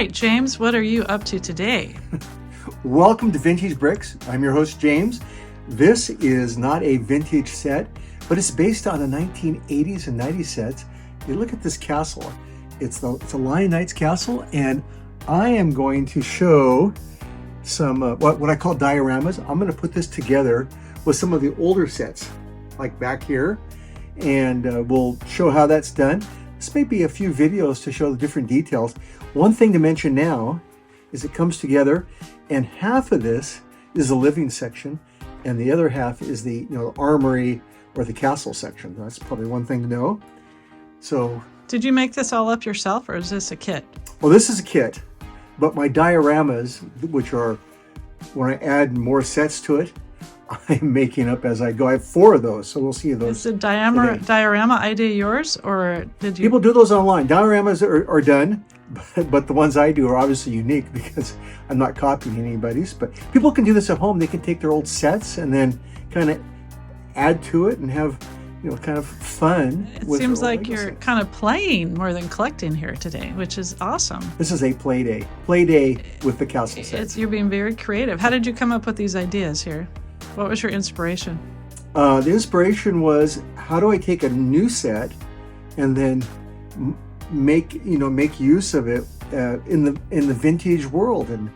right, James, what are you up to today? Welcome to Vintage Bricks. I'm your host, James. This is not a vintage set, but it's based on the 1980s and 90s sets. You look at this castle. It's a Lion Knight's castle, and I am going to show some what I call dioramas. I'm going to put this together with some of the older sets, like back here, and we'll show how that's done. This may be a few videos to show the different details. One thing to mention now is it comes together, and half of this is the living section, and the other half is the armory or the castle section. That's probably one thing to know. So, did you make this all up yourself, or is this a kit? Well, this is a kit, but my dioramas, which are when I add more sets to it, I'm making up as I go. I have 4 of those, so we'll see those. Is the diorama idea yours, or did you? People do those online. Dioramas are done, but the ones I do are obviously unique because I'm not copying anybody's. But people can do this at home. They can take their old sets and then kind of add to it and have kind of fun. It seems like you're kind of playing more than collecting here today, which is awesome. This is a play day with the castle sets. You're being very creative. How did you come up with these ideas here? What was your inspiration? The inspiration was, how do I take a new set and then make use of it in the vintage world, and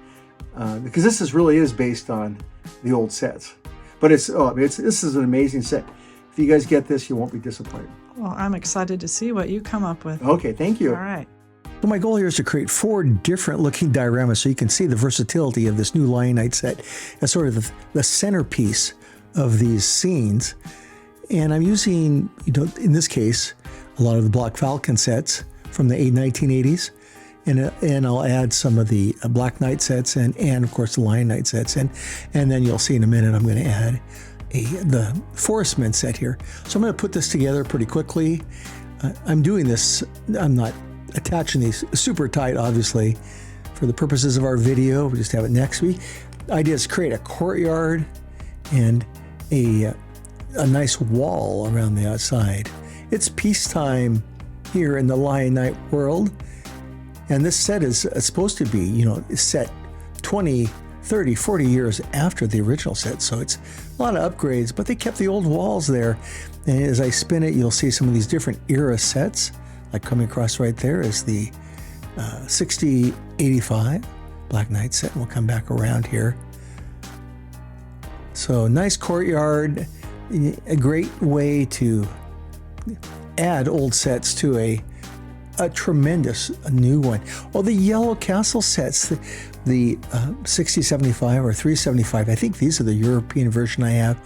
because this really is based on the old sets. But this is an amazing set. If you guys get this, you won't be disappointed. Well, I'm excited to see what you come up with. Okay, thank you. All right. So my goal here is to create 4 different looking dioramas so you can see the versatility of this new Lion Knight set as sort of the centerpiece of these scenes. And I'm using, in this case, a lot of the Black Falcon sets from the 1980s. And I'll add some of the Black Knight sets and of course the Lion Knight sets. And then you'll see in a minute I'm going to add the Forestmen set here. So I'm going to put this together pretty quickly. I'm doing this, I'm not attaching these super tight, obviously, for the purposes of our video. We just have it next week. The idea is to create a courtyard and a nice wall around the outside. It's peacetime here in the Lion Knight world, and this set is supposed to be, set 20, 30, 40 years after the original set, so it's a lot of upgrades, but they kept the old walls there. And as I spin it, you'll see some of these different era sets. Like coming across right there is the 6085 Black Knight set, and we'll come back around here. So nice courtyard, a great way to add old sets to a tremendous new one. Well, the yellow castle sets, the 6075 or 375, I think these are the European version I have.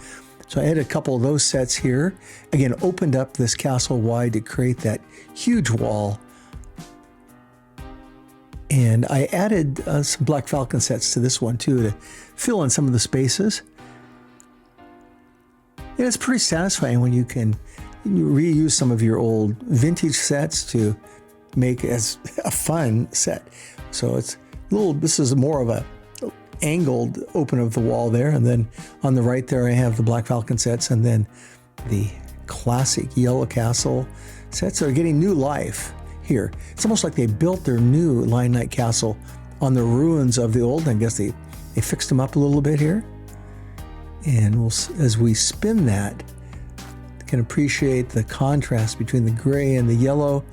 So I added a couple of those sets here. Again, opened up this castle wide to create that huge wall. And I added some Black Falcon sets to this one too to fill in some of the spaces. And it's pretty satisfying when you can reuse some of your old vintage sets to make as a fun set. So this is more of a angled open of the wall there, and then on the right there I have the Black Falcon sets, and then the classic yellow castle sets are getting new life here. It's almost like they built their new Lion Knight castle on the ruins of the old. I guess they fixed them up a little bit here, and as we spin that, you can appreciate the contrast between the gray and the yellow.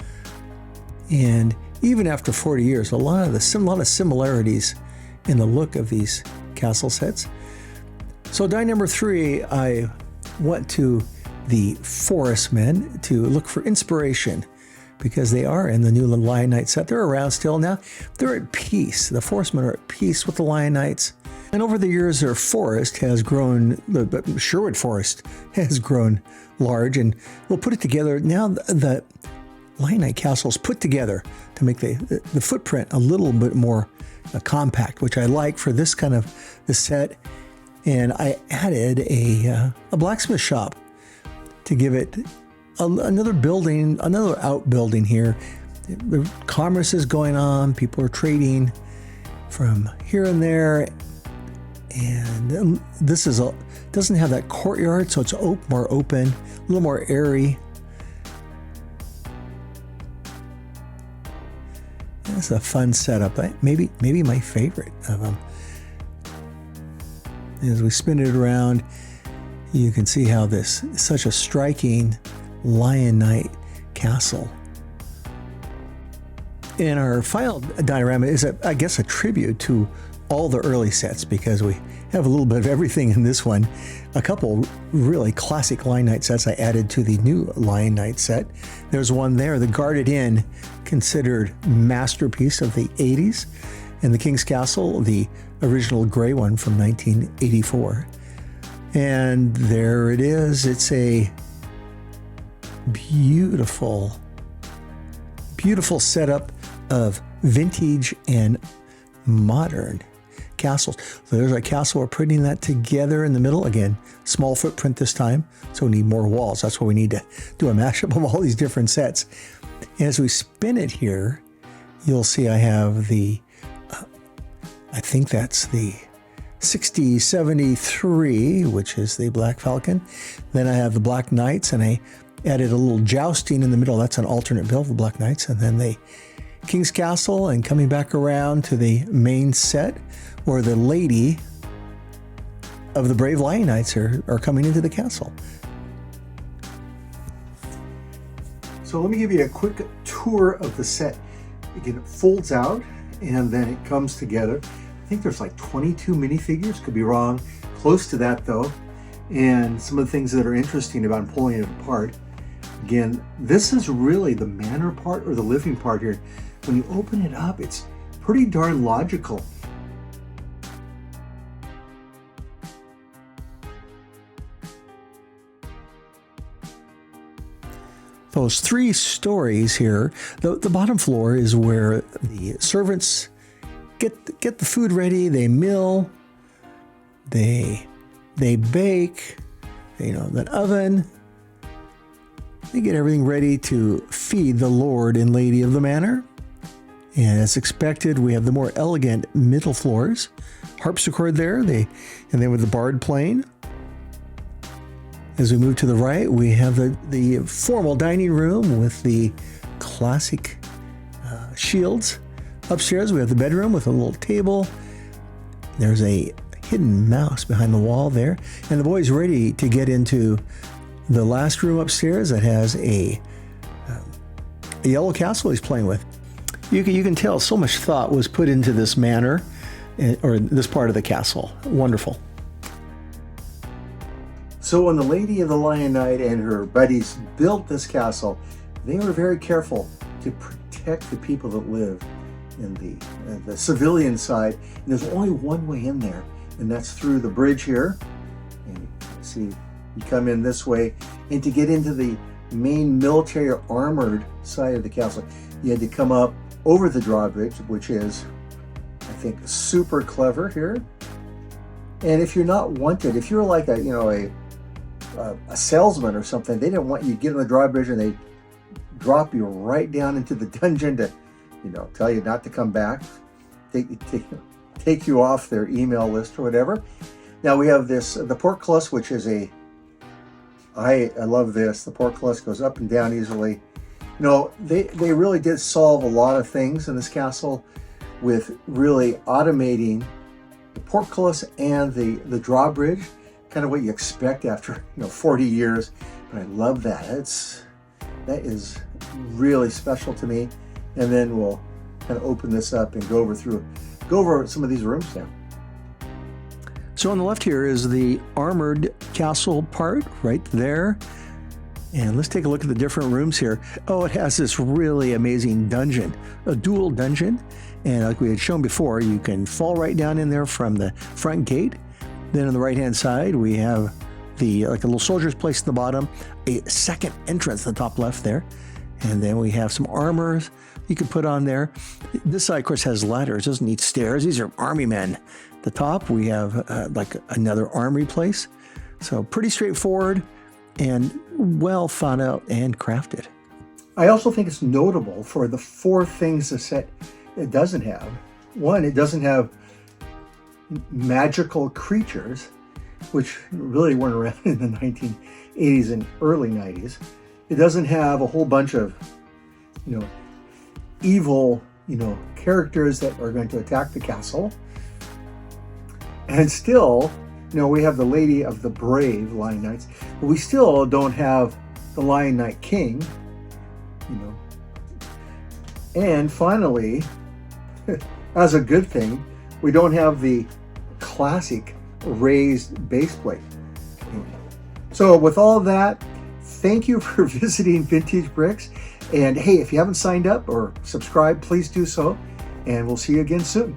And even after 40 years, a lot of similarities in the look of these castle sets. So die number 3, I went to the Forestmen to look for inspiration because they are in the new Lion Knight set. They're around still now. They're at peace. The Forestmen are at peace with the Lion Knights. And over the years, their forest has grown, the Sherwood Forest has grown large, and we'll put it together. Now the Lion Knight castle is put together to make the footprint a little bit more compact, which I like for this kind of set. And I added a blacksmith shop to give it another building, another outbuilding here. The commerce is going on. People are trading from here and there. And this doesn't have that courtyard, so it's more open, a little more airy. That's a fun setup. Maybe my favorite of them. As we spin it around, you can see how this is such a striking Lion Knight castle. And our final diorama is, I guess, a tribute to all the early sets, because we have a little bit of everything in this one. A couple really classic Lion Knight sets I added to the new Lion Knight set. There's one there, the Guarded Inn, considered masterpiece of the 80s, and the King's Castle, the original gray one from 1984. And there it is. It's a beautiful setup of vintage and modern castles. So there's our castle. We're putting that together in the middle. Again, small footprint this time, so we need more walls. That's why we need to do a mashup of all these different sets. And as we spin it here, you'll see I have the, I think that's the 6073, which is the Black Falcon. Then I have the Black Knights, and I added a little jousting in the middle. That's an alternate build of the Black Knights. And then the King's Castle, and coming back around to the main set, where the lady of the Brave Lion Knights are coming into the castle. So let me give you a quick tour of the set. Again, it folds out and then it comes together. I think there's like 22 minifigures, could be wrong, close to that though. And some of the things that are interesting about pulling it apart. Again, this is really the manor part, or the living part here. When you open it up, it's pretty darn logical. Those 3 stories here. The bottom floor is where the servants get the food ready. They mill, they bake, that oven. They get everything ready to feed the Lord and Lady of the Manor. And as expected, we have the more elegant middle floors. Harpsichord there, and then with the bard playing. As we move to the right, we have the formal dining room with the classic shields. Upstairs, we have the bedroom with a little table. There's a hidden mouse behind the wall there. And the boy's ready to get into the last room upstairs that has a yellow castle he's playing with. You can tell so much thought was put into this manor, or this part of the castle. Wonderful. So when the Lady of the Lion Knight and her buddies built this castle, they were very careful to protect the people that live in the civilian side. And there's only one way in there, and that's through the bridge here. And you see, you come in this way, and to get into the main military or armored side of the castle, you had to come up over the drawbridge, which is, I think, super clever here. And if you're not wanted, if you're like a salesman or something, they didn't want you to get on the drawbridge, and they drop you right down into the dungeon to, tell you not to come back, take you off their email list or whatever. Now we have the portcullis, which is I love this. The portcullis goes up and down easily. They really did solve a lot of things in this castle with really automating the portcullis and the drawbridge, kind of what you expect after 40 years. But I love that. That is really special to me. And then we'll kind of open this up and go over some of these rooms now. So on the left here is the armored castle part right there. And let's take a look at the different rooms here. Oh, it has this really amazing dungeon, a dual dungeon. And like we had shown before, you can fall right down in there from the front gate. Then on the right-hand side, we have a little soldier's place at the bottom, a second entrance at the top left there. And then we have some armors you can put on there. This side, of course, has ladders. It doesn't need stairs. These are army men. At the top, we have like another armory place. So pretty straightforward and well thought out and crafted. I also think it's notable for the 4 things the set it doesn't have. One, it doesn't have magical creatures, which really weren't around in the 1980s and early 90s. It doesn't have a whole bunch of, evil characters that are going to attack the castle. And still, we have the Lady of the Brave Lion Knights, but we still don't have the Lion Knight King, And finally, as a good thing, we don't have the classic raised base plate. So with all of that, thank you for visiting Vintage Bricks. And hey, if you haven't signed up or subscribed, please do so. And we'll see you again soon.